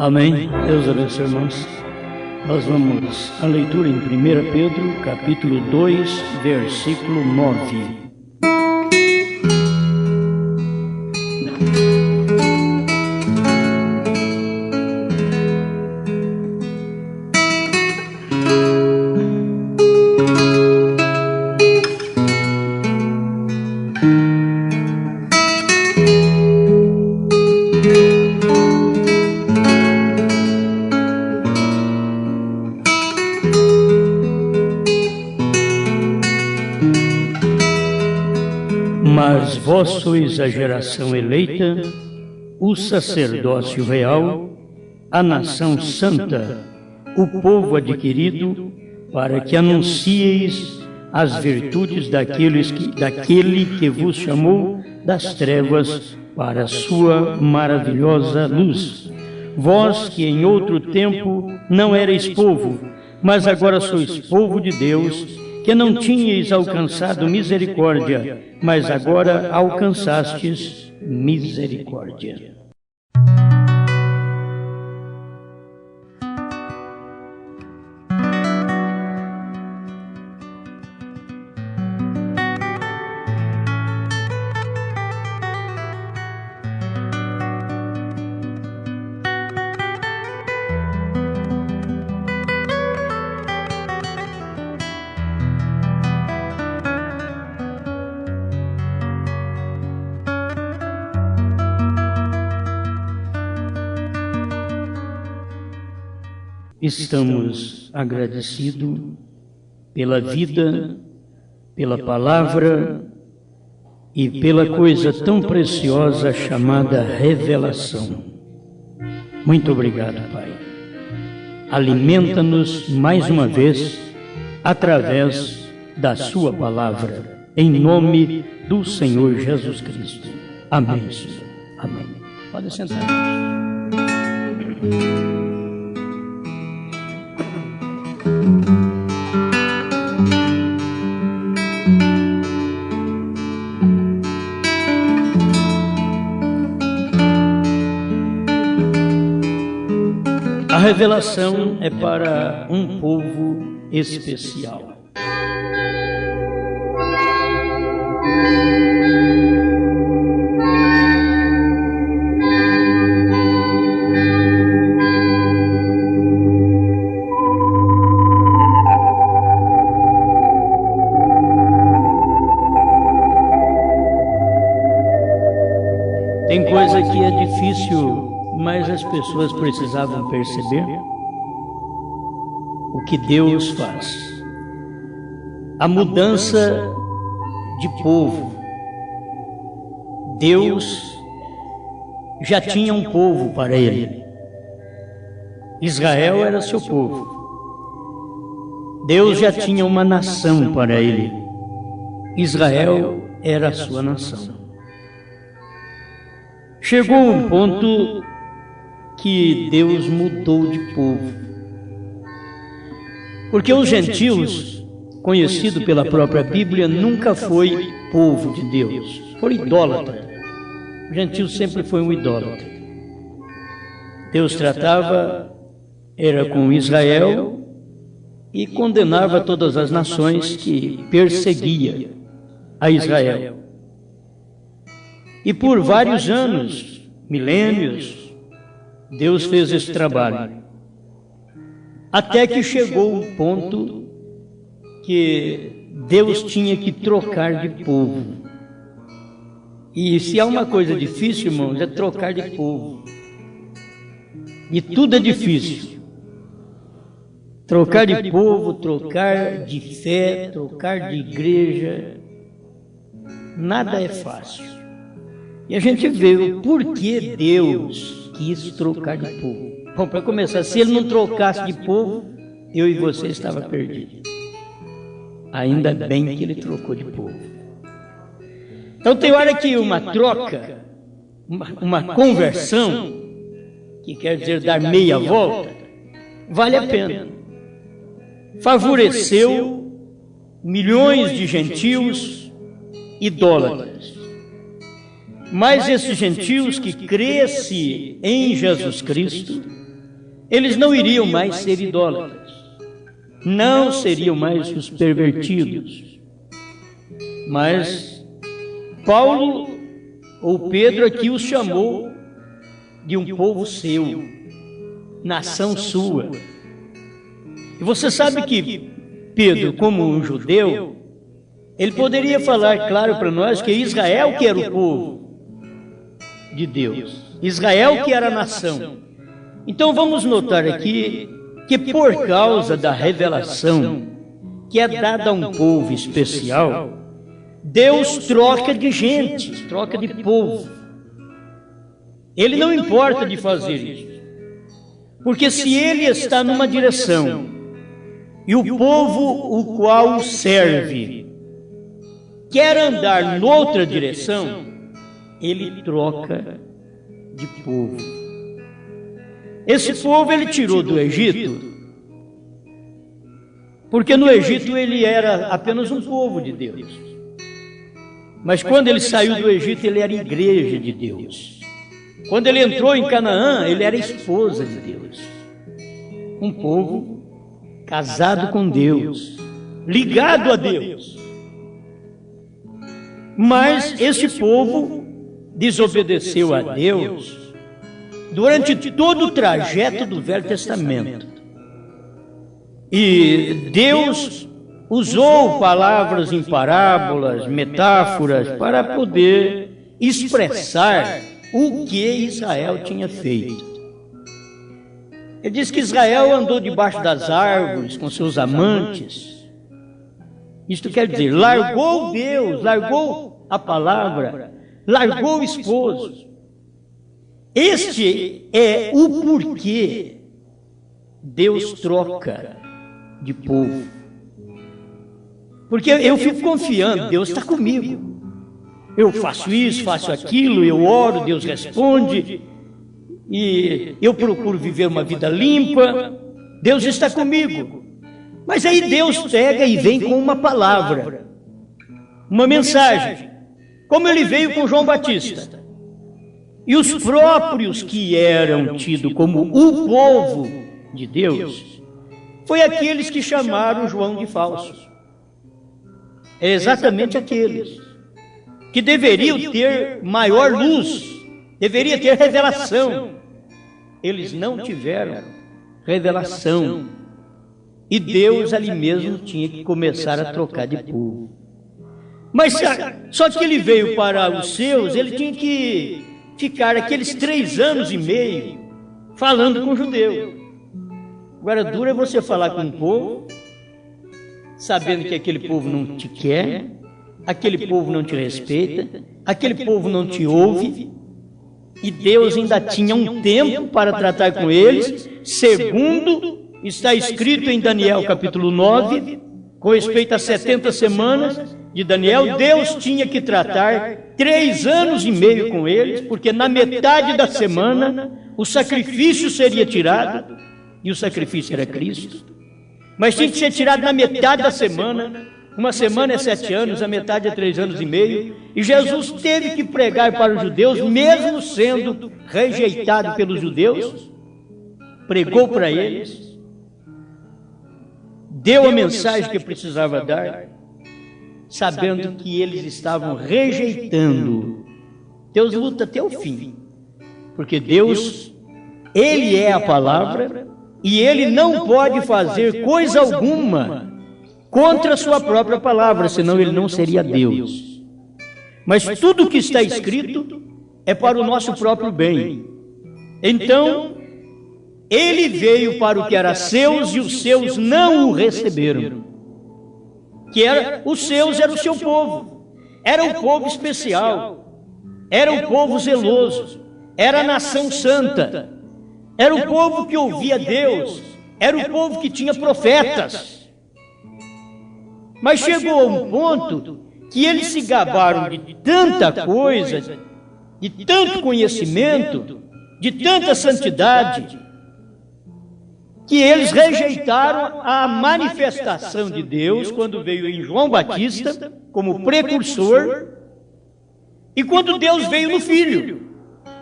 Amém. Deus abençoe, irmãos. Nós vamos à leitura em 1 Pedro, capítulo 2, versículo 9. Mas vós sois a geração eleita, o sacerdócio real, a nação santa, o povo adquirido, para que anuncieis as virtudes daquele que vos chamou das trevas para a sua maravilhosa luz. Vós que em outro tempo não erais povo, mas agora sois povo de Deus, que não tinhais alcançado misericórdia, mas agora alcançastes misericórdia. Estamos agradecidos pela vida, pela palavra e pela coisa tão preciosa chamada revelação. Muito obrigado, Pai. Alimenta-nos mais uma vez através da Sua palavra, em nome do Senhor Jesus Cristo. Amém, Senhor. Amém. Pode sentar. A revelação é para um povo especial. Tem coisa que é difícil, mas as pessoas precisavam perceber o que Deus faz. A mudança de povo. Deus já tinha um povo para ele. Israel era seu povo. Deus já tinha uma nação para ele. Israel era a sua nação. Chegou um ponto que Deus mudou de povo. Porque os gentios, conhecido pela própria Bíblia, nunca foi povo de Deus. Foi idólatra. O gentio sempre foi um idólatra. Deus tratava, era com Israel e condenava todas as nações que perseguia a Israel. E por vários anos, milênios, Deus fez esse trabalho. Até que chegou um ponto que Deus tinha que trocar de povo. E se há uma coisa difícil, irmãos, é trocar de povo. E tudo é difícil. Trocar de povo, trocar de fé, trocar de igreja, nada é fácil. E a gente vê o porquê Deus quis trocar de povo. Bom, para começar, se Ele não trocasse de povo, eu e você estava perdidos. Ainda bem que Ele trocou de povo. Então tem hora que uma troca, uma conversão, que quer dizer dar meia volta, vale a pena. Favoreceu milhões de gentios idólatras. Mas esses gentios que crescem em Jesus Cristo eles não iriam mais ser idólatras, não seriam mais os pervertidos. Mas Paulo, ou Pedro aqui, os chamou de um povo seu, nação sua. E você sabe que Pedro, como um judeu, ele poderia falar claro para nós que Israel que era o povo de Deus, Israel que era a nação. Então vamos notar aqui que por causa da revelação que é dada a um povo especial, Deus troca de gente, troca de povo. Ele não importa de fazer isso, porque se ele está numa direção e o povo o qual o serve quer andar noutra direção, ele troca de povo. Esse povo ele tirou do Egito, porque no Egito ele era apenas um povo de Deus. Mas quando ele saiu do Egito, ele era igreja de Deus. Quando ele entrou em Canaã, ele era esposa de Deus. Um povo casado com Deus, ligado a Deus. Mas esse povo desobedeceu a Deus durante todo o trajeto do Velho Testamento. E Deus usou palavras em parábolas, metáforas, para poder expressar o que Israel tinha feito. Ele diz que Israel andou debaixo das árvores com seus amantes. Isto quer dizer, largou Deus, largou a palavra, largou o esposo. Este é o porquê Deus troca de povo. Porque eu fico confiando, Deus está comigo. Eu faço isso, faço aquilo, eu oro, Deus responde. E eu procuro viver uma vida limpa, Deus está comigo. Mas aí Deus pega e vem com uma palavra, uma mensagem, como ele veio com João Batista. E os próprios que eram tidos como o povo de Deus, foi aqueles que chamaram João de falso. É exatamente aqueles que deveriam ter maior luz, deveria ter revelação. Eles não tiveram revelação. E Deus ali mesmo tinha que começar a trocar de povo. Mas só que ele veio para os seus, ele tinha que ficar aqueles 3 anos e meio falando com o judeu. Agora, dura é você falar com um povo, sabendo que aquele povo não te quer, aquele povo não te respeita, aquele povo não te ouve, e Deus ainda tinha um tempo para tratar com eles, segundo está escrito em Daniel capítulo 9, com respeito às 70 semanas de Daniel, Deus tinha que tratar 3 anos e meio com eles, porque na metade da semana o sacrifício seria tirado, e o sacrifício era Cristo, mas tinha que ser tirado na metade da semana. Uma semana é 7 anos, a metade é 3 anos e meio, e Jesus teve que pregar para os judeus, mesmo sendo rejeitado pelos judeus, pregou para eles, deu a mensagem que precisava dar, sabendo que eles estavam rejeitando. Deus luta até o fim, porque Deus, Ele é a palavra, e Ele não pode fazer coisa alguma contra a sua própria palavra, senão Ele não seria Deus. Mas tudo o que está escrito é para o nosso próprio bem. Então, Ele veio para o que era seus e os seus não o receberam. Os seus era o seu povo, era o povo especial, era o povo zeloso, era a nação santa, era o povo que ouvia Deus, era o povo que tinha profetas. Mas chegou a um ponto que eles se gabaram de tanta coisa, de tanto conhecimento, de tanta santidade, que eles rejeitaram a manifestação de Deus quando veio em João Batista como precursor, e quando Deus veio no Filho.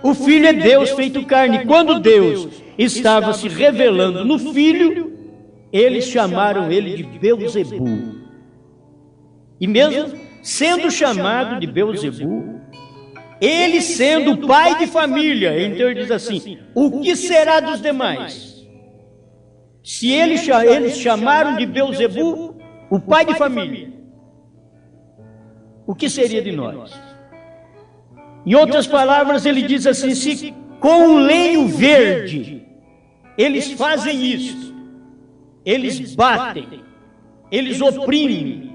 O Filho é Deus feito carne. Quando Deus estava se revelando no Filho, eles chamaram ele de Beelzebu. E mesmo sendo chamado de Beelzebu, ele sendo o pai de família, então ele diz assim: o que será dos demais? Se eles chamaram de Beelzebu, o pai de família, o que seria de nós? Em outras palavras, ele diz assim: se com o lenho verde eles fazem isso, eles batem, eles oprimem,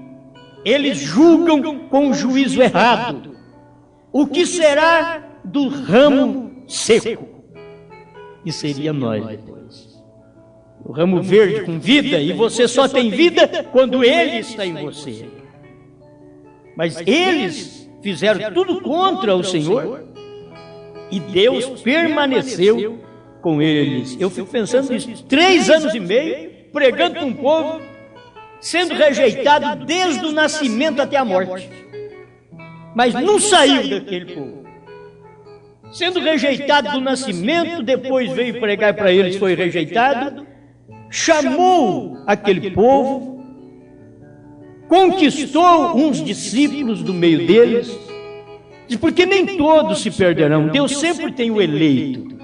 eles julgam com o juízo errado, o que será do ramo seco? E seria nós depois. O ramo verde com vida, e você só tem vida quando ele está em você. Mas eles fizeram tudo contra o Senhor e Deus permaneceu com eles. Eu fico pensando nisso, 3 anos e meio, pregando para um povo, sendo rejeitado desde o nascimento até a morte. Mas não saiu daquele povo. Sendo rejeitado do nascimento, depois veio pregar para eles, foi rejeitado, chamou aquele povo, conquistou uns discípulos do meio deles, porque nem todos se perderão. Deus sempre tem o eleito,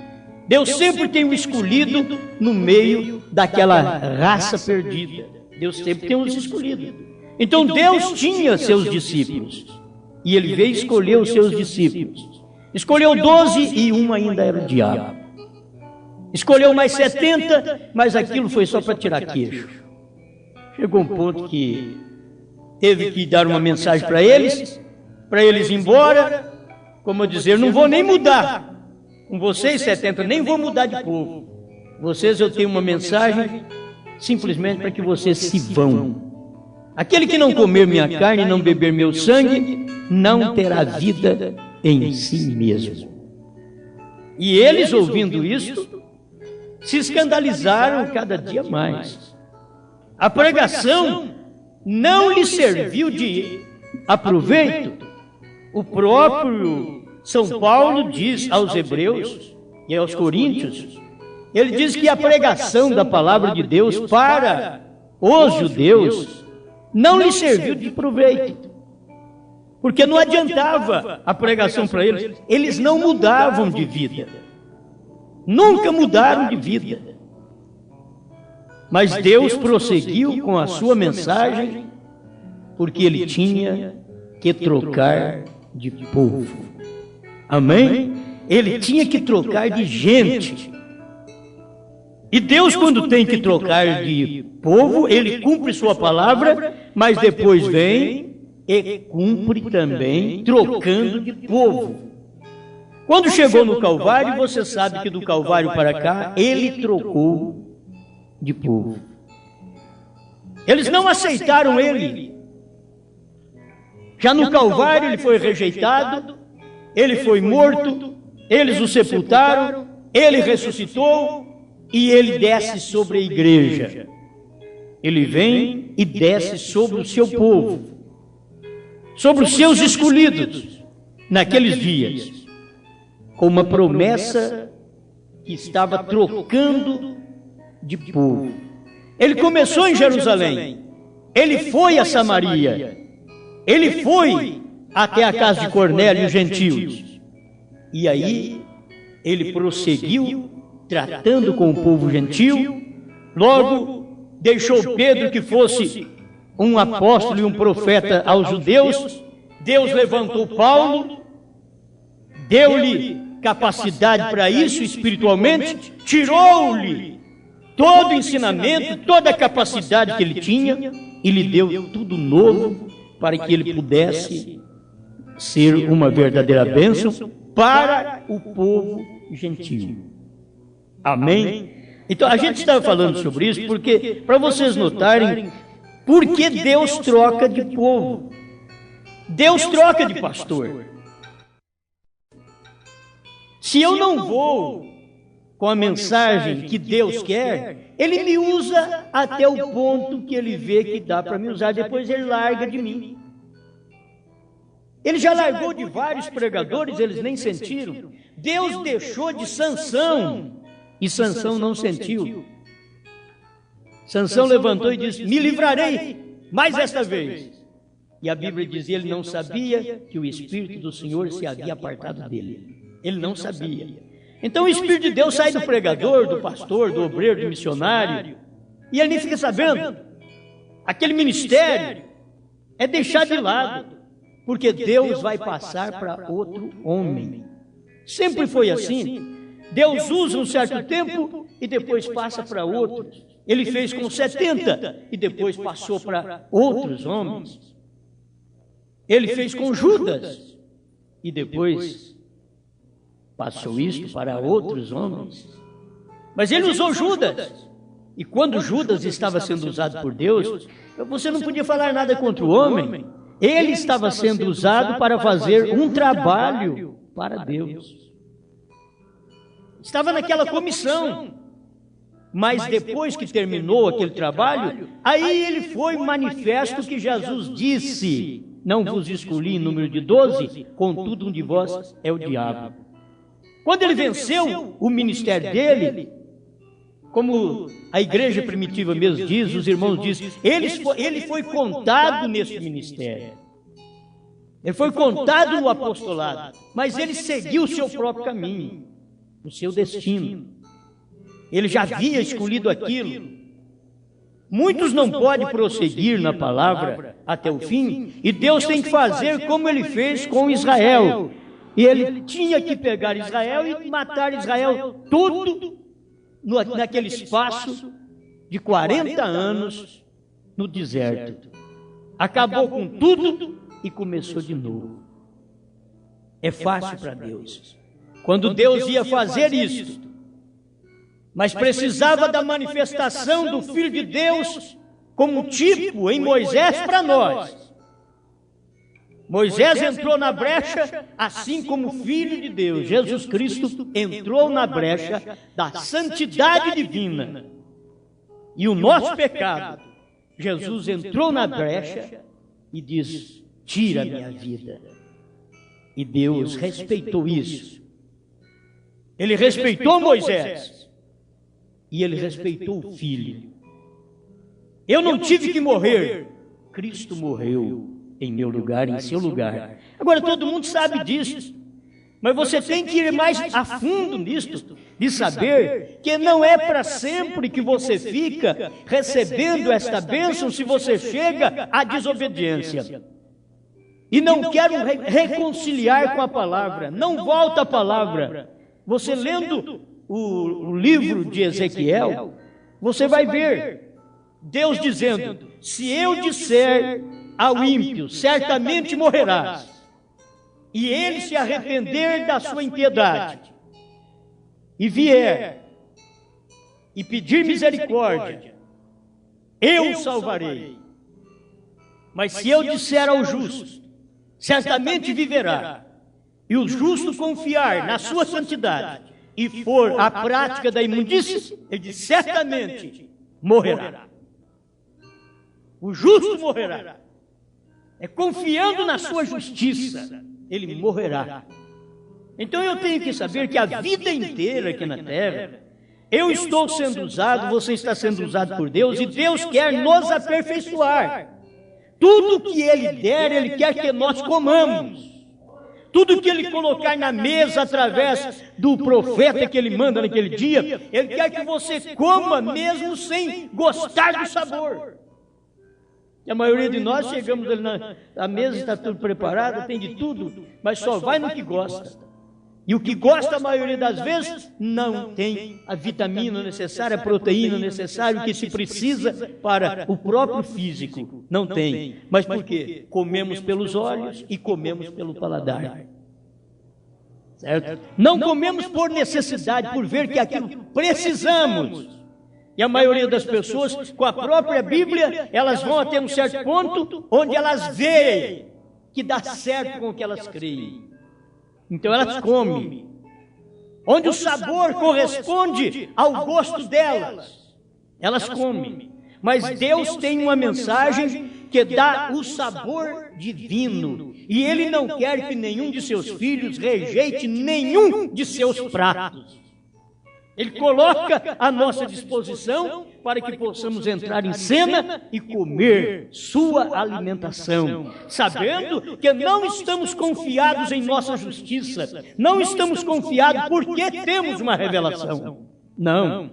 Deus sempre tem o escolhido no meio daquela raça perdida. Deus sempre tem os escolhidos. Então Deus tinha seus discípulos, e ele veio escolher os seus discípulos. Escolheu 12 e um ainda era o diabo. Escolheu mais 70, mas aquilo foi só para tirar queixo. Chegou um ponto que teve que dar uma mensagem para eles ir embora, como dizer: não vou nem mudar com vocês 70, nem vou mudar de povo. Vocês, eu tenho uma mensagem simplesmente para que vocês se vão. Aquele que não comer minha carne e não beber meu sangue, não terá vida em si mesmo. E eles, ouvindo isso, se escandalizaram cada dia mais. A pregação não lhe serviu de aproveito. O próprio São Paulo diz aos Hebreus e aos Coríntios, ele diz que a pregação da palavra de Deus para os judeus não lhe serviu de proveito, porque não adiantava a pregação para eles. Eles não mudavam de vida, nunca mudaram de vida. Mas Deus prosseguiu com a sua mensagem, porque ele tinha que trocar de povo. Amém? Ele tinha que trocar de gente. E Deus, quando tem que trocar de povo, ele cumpre sua palavra, mas depois vem e cumpre também trocando de povo. Quando chegou no Calvário, você sabe que do Calvário para cá, ele trocou de povo. Eles não aceitaram ele. Já no Calvário ele foi rejeitado, ele foi morto, eles o sepultaram, ele ressuscitou e ele desce sobre a igreja. Ele vem e desce sobre o seu povo, sobre os seus escolhidos, naqueles dias, com uma promessa que estava trocando de povo. Ele começou em Jerusalém, ele foi a Samaria, ele foi até a casa de Cornélio e os gentios, e aí ele prosseguiu tratando com o povo gentil. Logo deixou Pedro que fosse um apóstolo e um profeta aos judeus. Deus levantou Paulo, deu-lhe capacidade para isso espiritualmente, tirou-lhe todo o ensinamento, toda a capacidade que ele tinha e lhe deu tudo novo para que ele pudesse ser uma verdadeira bênção para o povo gentil. Amém? Então a gente estava falando sobre isso porque, para vocês notarem, por que Deus troca de povo? Deus troca de pastor. Se eu não vou com a mensagem que Deus quer, ele me usa até o ponto que ele vê que dá para me usar, depois ele larga de mim. Ele já largou de vários pregadores, eles nem sentiram. Deus deixou de Sansão, e Sansão não sentiu. Sansão levantou e disse: me livrarei mais esta vez. E a Bíblia diz: ele não sabia que o Espírito do Senhor se havia apartado dele. Ele não sabia. Então o Espírito de Deus sai do pregador, do pastor, do obreiro, do missionário, e ele nem fica sabendo. Aquele ministério é deixado de lado, porque Deus vai passar para outro homem. Sempre foi assim. Deus usa um certo tempo e depois passa para outros. Ele fez com 70 e depois passou para outros homens. Ele fez com Judas e depois passou isto para outros homens. Mas ele usou Judas. E quando Judas estava sendo usado por Deus, você não podia falar nada contra o homem. Ele estava sendo usado para fazer um trabalho para Deus. Estava naquela comissão. Mas depois que terminou aquele trabalho, aí ele foi manifesto que Jesus disse: não vos escolhi em número de 12, contudo um de vós é o diabo. Quando ele venceu o ministério dele, como a igreja primitiva mesmo diz, os irmãos dizem, ele foi contado nesse ministério. Ele foi contado no apostolado, mas ele seguiu o seu próprio caminho, o seu destino. Ele já havia escolhido aquilo. Muitos não podem prosseguir na palavra até o fim, e Deus tem que fazer como ele fez com Israel. E ele tinha que pegar Israel e matar Israel tudo naquele espaço de 40 anos no deserto. Acabou com tudo e começou de novo. É fácil para Deus. Quando Deus ia fazer isso, mas precisava da manifestação do Filho de Deus como tipo em Moisés para nós. Moisés entrou na brecha, assim como o Filho de Deus, Jesus Cristo, entrou na brecha da santidade divina. E o nosso pecado, Jesus entrou na brecha e diz: tira a minha vida. E Deus respeitou isso. Ele respeitou Moisés. E ele respeitou o Filho. Eu não tive que morrer. Cristo morreu em meu lugar, em seu lugar. Agora todo mundo sabe disso. Mas você tem que ir mais a fundo nisto, de saber que não é para sempre que você fica recebendo esta bênção se você chega à desobediência. E não quero reconciliar com a palavra. Não volta a palavra. Você lendo o livro de Ezequiel, você vai ver Deus dizendo: se eu disser ao ímpio, certamente morrerás, e ele se arrepender da sua impiedade, e vier e pedir misericórdia, eu o salvarei. Mas se eu disser ao justo, certamente viverá, e o justo confiar na sua santidade, e for a prática da imundícia, ele diz: certamente morrerá. O justo morrerá. É confiando na sua justiça, ele morrerá. Então eu tenho que saber que a vida inteira aqui na terra, eu estou sendo usado, você está sendo usado por Deus, e Deus quer nos aperfeiçoar. Tudo que Ele der, Ele quer que nós comamos. Tudo que Ele colocar na mesa através do profeta que Ele manda naquele dia, Ele quer que você coma mesmo sem gostar do sabor. E a maioria de nós chegamos ali na mesa, está tudo preparado, tem de tudo, mas só vai no que gosta. E o que gosta, a maioria das vezes, não tem a vitamina necessária, a proteína necessária, o que se precisa para o próprio físico. Não tem. Mas por quê? Comemos pelos olhos e comemos pelo paladar. Certo? Não comemos por necessidade, por ver que aquilo precisamos. E a maioria das pessoas, com a própria Bíblia, elas vão até um certo ponto onde elas veem que dá certo com o que elas creem. Então elas comem. Onde o sabor corresponde ao gosto delas, elas comem. Mas Deus tem uma mensagem que dá o sabor divino. E Ele não quer que nenhum de seus filhos rejeite nenhum de seus pratos. Ele coloca à nossa disposição para que possamos entrar em cena e comer sua alimentação, sabendo que não estamos confiados em nossa justiça, não estamos confiados porque temos uma revelação. Não.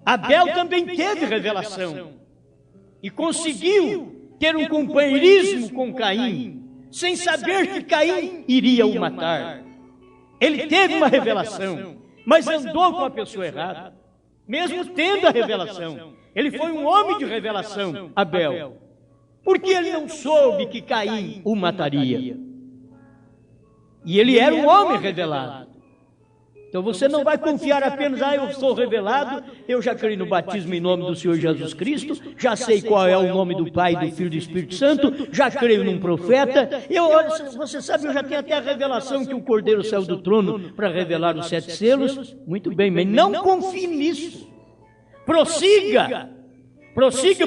Abel também teve revelação e conseguiu ter um companheirismo com Caim, sem saber que Caim iria o matar. Ele teve uma revelação, mas andou com a pessoa errada, mesmo tendo a revelação. Ele foi um homem de revelação, Abel, porque ele não soube que Caim o mataria. E ele era um homem revelado. Então você não vai confiar apenas, eu sou revelado, eu já creio no batismo em nome do Senhor Jesus Cristo, já sei qual é o nome do Pai, do Filho e do Espírito Santo, já creio num profeta, você sabe, eu já tenho até a revelação que o Cordeiro saiu do trono para revelar os 7 selos. Muito bem, mas não confie nisso. Prossiga,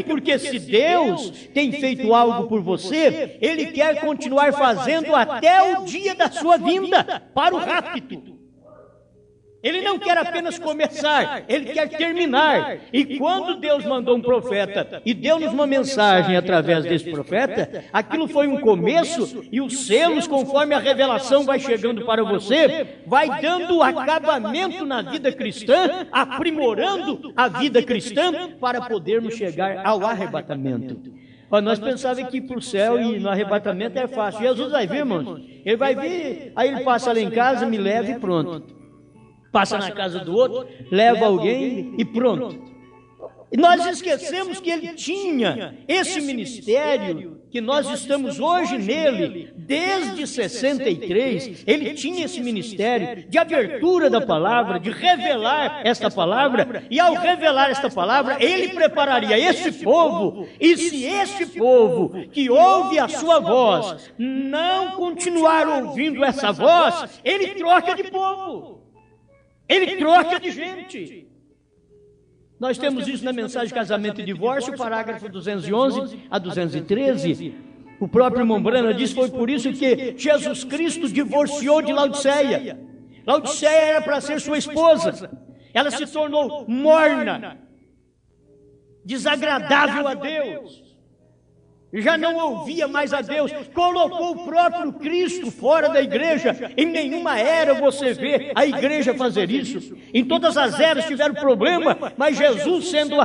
porque se Deus tem feito algo por você, Ele quer continuar fazendo até o dia da sua vinda, para o rapto. Ele não quer apenas começar, Ele quer terminar. E quando Deus mandou um profeta e deu-nos uma mensagem através desse profeta, aquilo foi um começo, e os selos, conforme a revelação vai chegando para você, vai dando acabamento na vida cristã, aprimorando a vida cristã, para podermos chegar ao arrebatamento. Nós pensávamos que ir para o céu e no arrebatamento é fácil. Jesus vai vir, irmãos. Ele vai vir, aí ele passa lá em casa, me leva e pronto. Passa na casa do outro, leva alguém e pronto. E nós esquecemos que ele tinha esse ministério, que nós estamos hoje nele, desde 63, ele tinha esse ministério de abertura da palavra, de revelar esta palavra, e ao revelar esta palavra, ele prepararia esse povo, e se esse povo que ouve a sua voz não continuar ouvindo essa voz, ele troca de povo. Ele troca de gente. Nós temos isso na mensagem de casamento e divórcio, parágrafo 211 a 213. O próprio irmão Branham diz que foi por isso que Jesus Cristo divorciou de Laodiceia. Laodiceia era para ser sua esposa. Ela se tornou morna, desagradável a Deus. Já não ouvia mais a Deus, colocou o próprio Cristo fora da igreja. Em nenhuma era você vê a igreja fazer isso. Em todas as eras tiveram problema, mas Jesus, sendo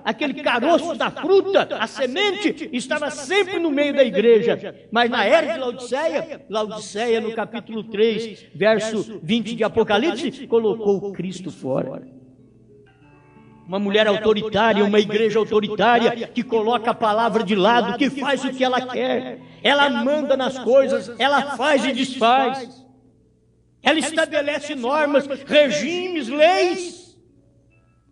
aquele caroço da fruta, a semente, estava sempre no meio da igreja. Mas na era de Laodiceia, no capítulo 3, verso 20 de Apocalipse, colocou o Cristo fora. Uma mulher autoritária, uma igreja autoritária, que coloca a palavra de lado, que faz o que ela quer. Ela manda nas coisas, ela faz e desfaz. Ela estabelece normas, regimes, leis.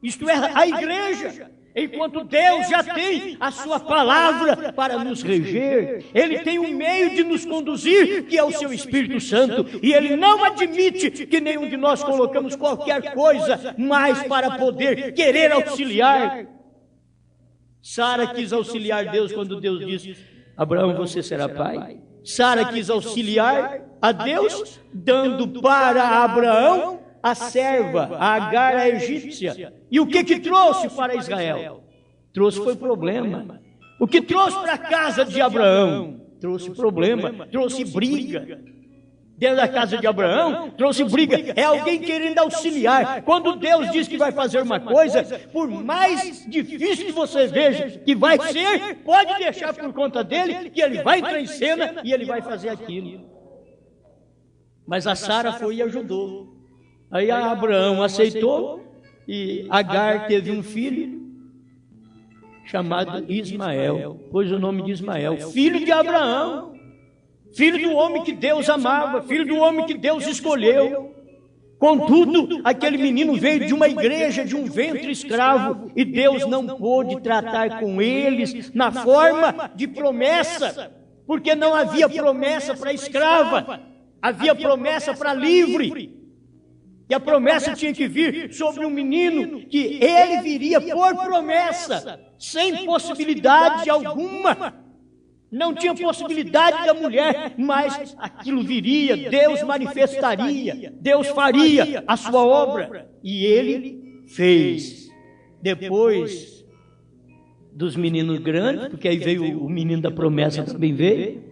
Isto é a igreja. Enquanto Deus já tem a sua palavra para nos reger, Ele tem um meio de nos conduzir, que é o seu Espírito Santo, e Ele não admite que nenhum de nós colocamos qualquer coisa mais para poder querer auxiliar. Sara quis auxiliar Deus quando Deus disse: Abraão, você será pai. Sara quis auxiliar a Deus, dando para Abraão a serva, a Agar, a egípcia. E o que trouxe para Israel? Trouxe foi problema. O que trouxe para a casa de Abraão? Trouxe problema, trouxe briga. Dentro da casa de Abraão, trouxe briga. É alguém querendo auxiliar. Quando Deus diz que vai fazer uma coisa, por mais difícil que você veja que vai ser, pode deixar por conta dele, que ele vai entrar em cena e ele vai fazer aquilo. Mas a Sara foi e ajudou. Aí Abraão aceitou e Agar teve um filho chamado Ismael, pôs o nome de Ismael, filho de Abraão, filho do homem que Deus amava, filho do homem que Deus escolheu. Contudo, aquele menino veio de uma igreja, de um ventre escravo, e Deus não pôde tratar com eles na forma de promessa, porque não havia promessa para escrava, havia promessa para livre. que a promessa tinha que vir sobre um menino, que ele viria por promessa, sem possibilidade alguma. Não tinha possibilidade da mulher, mas aquilo viria, Deus manifestaria, Deus faria a sua obra. E ele fez. Depois dos meninos grandes, porque aí veio o menino da promessa também veio,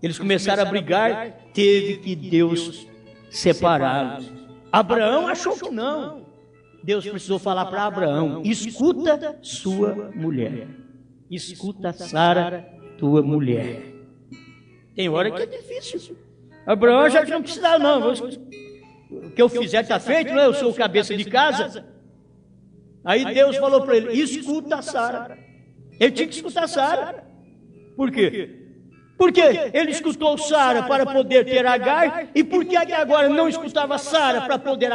eles começaram a brigar, teve que Deus separá-los. Abraão achou que não. Deus precisou falar para Abraão: escuta sua mulher, escuta Sara, tua mulher. Tem hora que é difícil. Abraão já não precisava, não. O que eu fizer está feito, não é? Eu sou o cabeça de casa. Aí Deus falou para ele: escuta Sara. Ele tinha que escutar Sara. Por quê? Porque ele escutou Sara para poder ter Agar, e por que agora não escutava Sara para poder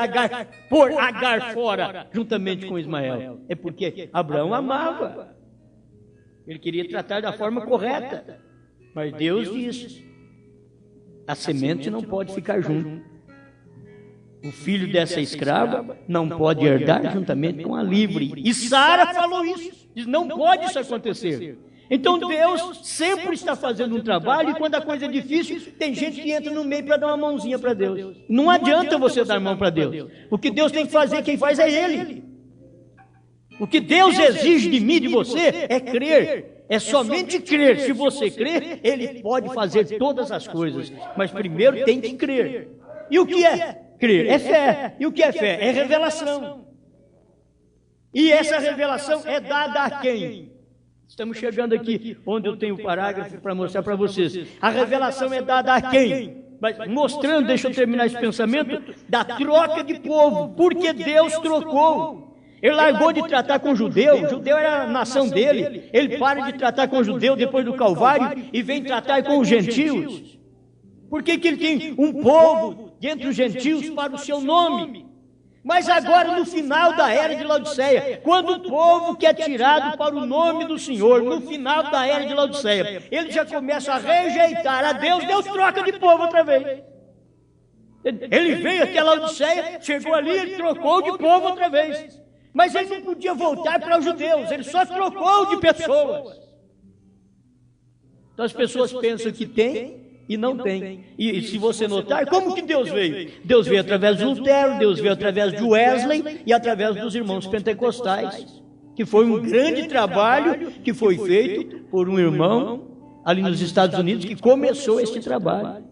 pôr Agar fora, juntamente com Ismael? É porque Abraão amava. Ele queria tratar da forma correta. Mas Deus disse: a semente não pode ficar junto. O filho dessa escrava não pode herdar juntamente com a livre. E Sara falou isso. Diz: não pode isso acontecer. Então Deus sempre está fazendo um trabalho, e quando a coisa é difícil, tem gente que entra no meio para dar uma mãozinha para Deus. Não adianta você dar mão para Deus. O que Deus tem que fazer, quem faz é Ele. O que Deus exige de mim e de você é crer. É somente crer. Se você crer, Ele pode fazer todas as coisas. Mas primeiro tem que crer. E o que é crer? É fé. E o que é fé? É revelação. E essa revelação é dada a quem? Estamos chegando aqui onde eu tenho o parágrafo para mostrar para vocês. A revelação é dada a quem? Mas mostrando, deixa eu terminar esse pensamento, da troca de povo. Porque Deus trocou. Ele largou de tratar com o judeu era a nação dele. Ele para de tratar com o judeu depois do Calvário e vem tratar com os gentios. Por que ele tem um povo dentre os gentios para o seu nome? Mas agora, no final da era de Laodiceia, quando o povo que é tirado para o nome do Senhor, no final da era de Laodiceia, ele já começa a rejeitar a Deus, Deus troca de povo outra vez. Ele veio até Laodiceia, chegou ali, ele trocou de povo outra vez. Mas ele não podia voltar para os judeus, ele só trocou de pessoas. Então as pessoas pensam que tem e não tem. E se você notar, como que Deus veio? Deus veio através de Lutero, Deus veio através de Wesley e através dos irmãos pentecostais, que foi um grande trabalho que foi feito por um irmão ali nos Estados Unidos que começou este trabalho.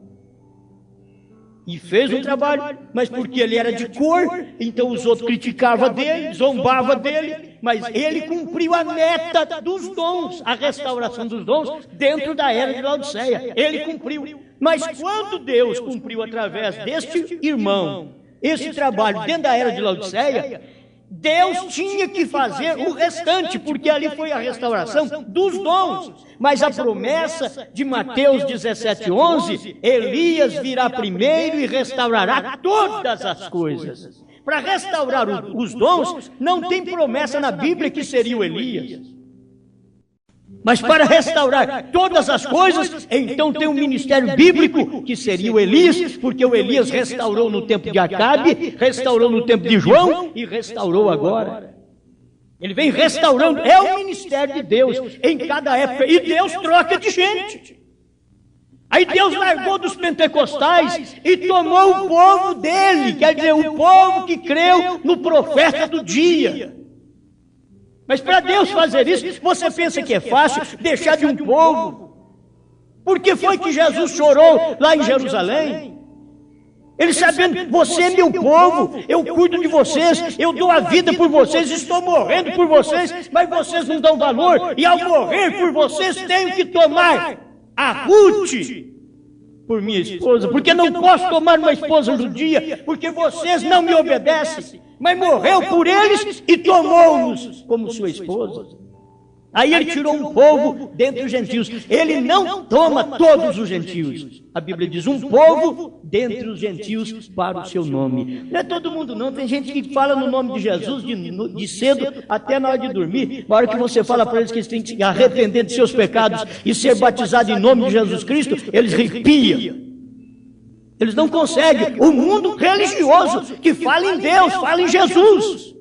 E fez um trabalho, mas porque ele era de cor, então os outros criticavam dele, zombavam dele, mas ele cumpriu a meta dos dons, a restauração dos dons dentro da era de Laodiceia. Ele cumpriu. Mas quando Deus cumpriu através deste irmão esse trabalho dentro da era de Laodiceia, Deus tinha que fazer o restante, porque ali foi a restauração dos dons. Mas a promessa de Mateus 17:11, Elias virá primeiro e restaurará todas as coisas. Para restaurar os dons, não tem promessa na Bíblia que seria o Elias. Mas para restaurar todas as coisas, então tem um ministério bíblico que seria o Elias, porque o Elias restaurou no tempo de Acabe, restaurou no tempo de João e restaurou agora. Ele vem restaurando, é o ministério de Deus em cada época, e Deus troca de gente. Aí Deus largou dos pentecostais e tomou o povo dele, quer dizer, o povo que creu no profeta do dia. Mas para Deus fazer isso, você pensa que é fácil deixar de um povo? Por que foi que Jesus chorou lá em Jerusalém? Ele sabendo, você é meu povo, eu cuido de vocês, eu dou a vida por vocês, estou morrendo por vocês, mas vocês não dão valor, e ao morrer por vocês tenho que tomar a Ruth por minha esposa, porque não posso tomar uma esposa judia, porque vocês não me obedecem. Mas morreu por eles e tomou-nos como sua esposa. Aí ele tirou um povo dentre os gentios. Ele não toma todos os gentios. A Bíblia diz um povo dentre os gentios para o seu nome. Não é todo mundo não. Tem gente que fala no nome de Jesus de cedo até na hora de dormir. Na hora que você fala para eles que eles têm que se arrepender de seus pecados e ser batizados em nome de Jesus Cristo, eles arrepiam. Eles não conseguem. O mundo religioso que fala em Deus, fala em Jesus.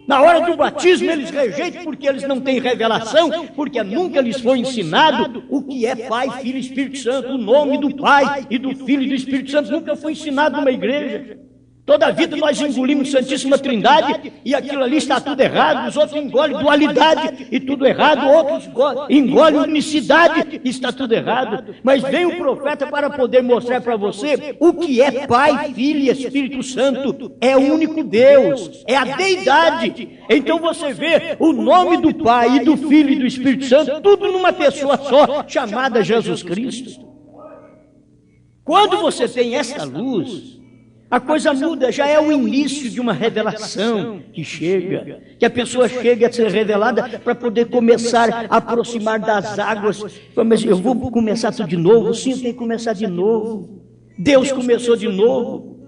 Na hora do batismo eles rejeitam porque eles não têm revelação, porque nunca lhes foi ensinado o que é Pai, Filho e Espírito Santo. O nome do Pai e do Filho e do Espírito Santo nunca foi ensinado numa igreja. Toda a vida nós engolimos Santíssima Trindade e aquilo ali está tudo errado. Os outros engolem dualidade e tudo errado. Outros engolem unicidade e está tudo errado. Mas vem o profeta para poder mostrar para você o que é Pai, Filho e Espírito Santo. É o único Deus, é a deidade. Então você vê o nome do Pai e do Filho e do Espírito Santo, tudo numa pessoa só, chamada Jesus Cristo. Quando você tem essa luz, a coisa muda, já é o início de uma revelação que chega, que a pessoa chega a ser revelada para poder começar a aproximar das águas. Mas eu vou começar tudo de novo? Sim, tem que começar de novo. Deus começou de novo.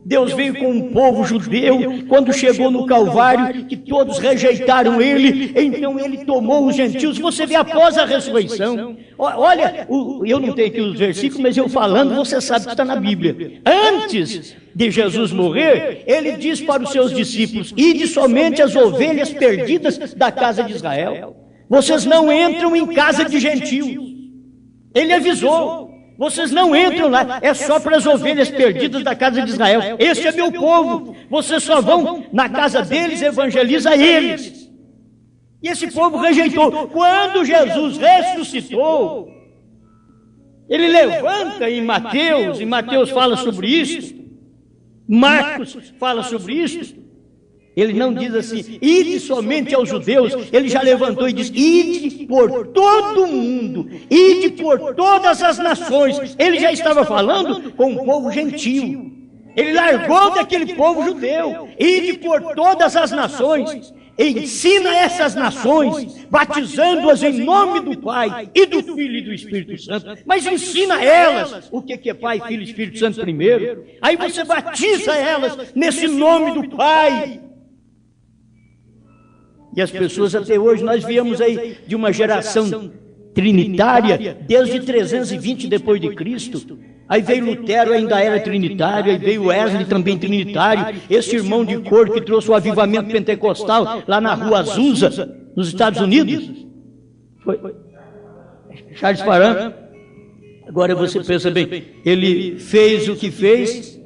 Deus veio com um povo judeu, quando chegou no Calvário, que todos rejeitaram ele, então ele tomou os gentios. Você vê após a ressurreição. Olha, eu não tenho aqui os versículos, mas eu falando, você sabe que está na Bíblia. Antes de Jesus morrer, ele diz para os seus discípulos: ide somente as ovelhas perdidas da casa de Israel. Vocês não entram em casa de gentios. Ele avisou. Vocês não entram lá, é só para as ovelhas perdidas da casa de Israel. Este é meu povo. Vocês só vão na casa deles, evangeliza eles. E esse povo rejeitou. Quando Jesus ressuscitou, ele levanta em Mateus fala sobre isso, Marcos fala sobre isso. Ele não diz assim, ide somente aos judeus. Ele já levantou e diz, ide por todo o mundo, ide por todas as nações. Ele já estava falando com o povo gentio. Ele largou daquele povo judeu, ide por todas as nações. Ensina essas nações, batizando-as em nome do Pai e do Filho e do Espírito Santo. Mas ensina elas o que é Pai, Filho e Espírito Santo primeiro. Aí você batiza elas nesse nome do Pai. E as pessoas até hoje, nós viemos aí de uma geração trinitária, desde 320 depois de Cristo. Aí veio Lutero, ainda era trinitário, aí veio Wesley, também trinitário. Esse irmão de cor que trouxe o avivamento pentecostal lá na rua Azusa, nos Estados Unidos. Foi Charles Parham. Agora você pensa bem, ele fez o que fez,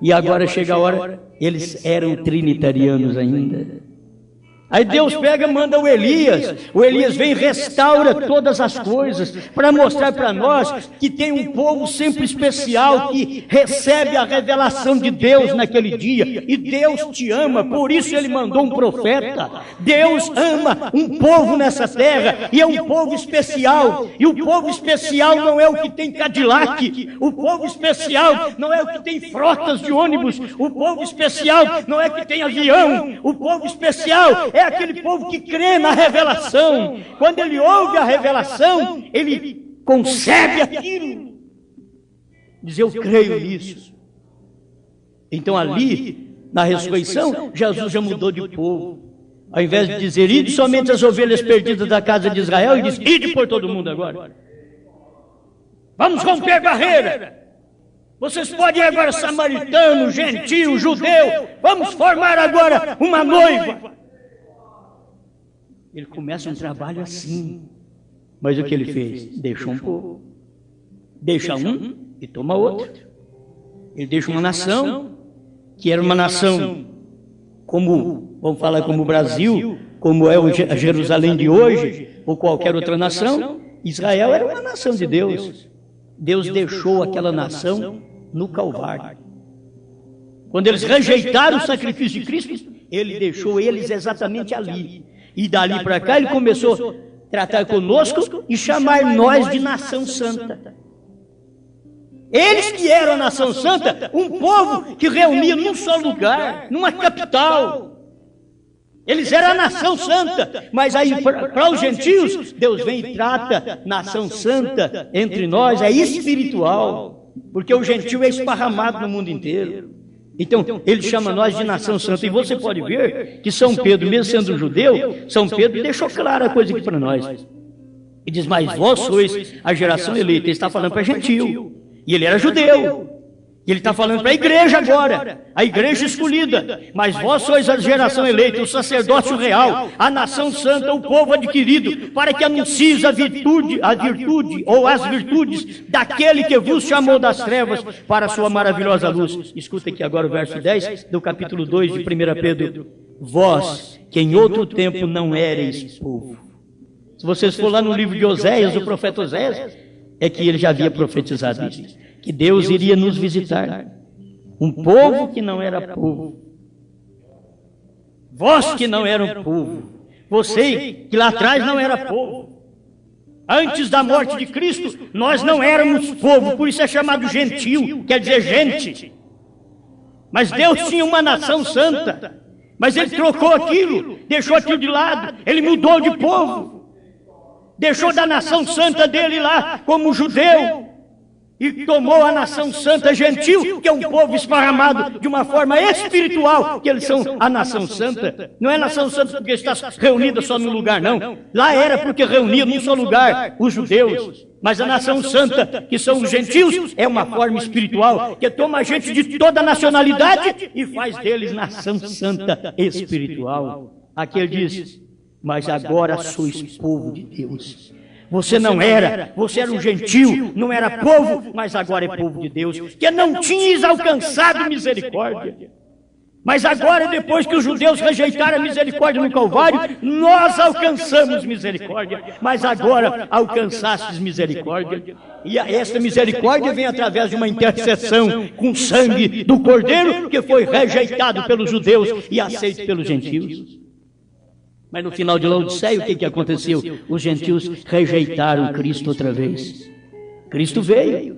e agora chega a hora, eles eram trinitarianos ainda. Aí Deus pega e manda o Elias vem e restaura todas as coisas, para mostrar para nós que tem um povo sempre especial, que recebe a revelação de Deus naquele dia, e Deus te ama, por isso Ele mandou um profeta. Deus ama um povo nessa terra, e é um povo especial, e o povo especial não é o que tem Cadillac, o povo especial não é o que tem frotas de ônibus, o povo especial não é o que tem avião, o povo especial é aquele povo que crê na revelação. Quando ele ouve a revelação, ele concebe aquilo. Diz, eu creio nisso. Então ali, na ressurreição, Jesus já mudou de povo. Ao invés de dizer, ide somente as ovelhas perdidas da casa de Israel, ele diz, ide por todo mundo agora. Vamos romper barreira. Vocês podem ir agora samaritano, gentio, judeu. Vamos formar agora uma noiva. Ele começa um trabalho assim. Mas o que ele fez? Deixa um povo. Deixa um e toma outro. Ele deixa uma nação, que era uma nação como, vamos falar como o Brasil, como é a Jerusalém de hoje, ou qualquer outra nação. Israel era uma nação de Deus. Deus deixou aquela nação no Calvário. Quando eles rejeitaram o sacrifício de Cristo, Ele deixou eles exatamente ali. E dali para cá Ele começou a tratar conosco e chamar nós de nação santa. Eles que eram a nação santa, um povo que reunia num só lugar, numa capital. Eles eram a nação santa, mas aí para os gentios, Deus vem e trata nação santa entre nós, é espiritual, porque o gentio é esparramado no mundo inteiro. Então, ele chama nós de nação santa. E você pode ver que São Pedro, mesmo sendo judeu, São Pedro deixou clara a coisa aqui para nós. E diz, mas vós sois a geração eleita. Ele está falando para gentio. E ele era judeu. E ele está falando para a igreja agora, a igreja escolhida. Mas vós sois a geração eleita, o sacerdócio real, a nação santa, o povo adquirido, para que anuncies a virtude ou as virtudes daquele que vos chamou das trevas para a sua maravilhosa luz. Escuta aqui agora o verso 10 do capítulo 2 de 1 Pedro. Vós, que em outro tempo não éreis povo. Se vocês for lá no livro de Oséias, o profeta Oséias, é que ele já havia profetizado isso, que Deus iria nos visitar, um povo que não era povo. Vós que não eram povo, você que lá atrás não era povo. Antes da morte de Cristo, nós não éramos povo, por isso é chamado gentil, quer dizer gente. Mas Deus tinha uma nação santa, mas Ele trocou aquilo, deixou aquilo de lado, Ele mudou de povo. Deixou da nação santa dele lá como judeu e tomou a nação santa gentil, que é um povo esparramado de uma forma espiritual, que eles são a nação santa. Não é nação santa porque está reunida só num lugar, não. Lá era porque reunia num só lugar os judeus. Mas a nação santa, que são os gentios, é uma forma espiritual, que toma gente de toda nacionalidade e faz deles nação santa espiritual. Aqui ele diz: mas agora sois povo de Deus. Você não era, você era um gentil, não era povo, mas agora é povo de Deus, que não tinhas alcançado misericórdia. Mas agora, depois que os judeus rejeitaram a misericórdia no Calvário, nós alcançamos misericórdia. Mas agora alcançastes misericórdia. E esta misericórdia vem através de uma intercessão com sangue do Cordeiro, que foi rejeitado pelos judeus e aceito pelos gentios. Mas no final de Laodiceia, o que aconteceu? Os gentios rejeitaram Cristo outra vez. Cristo veio,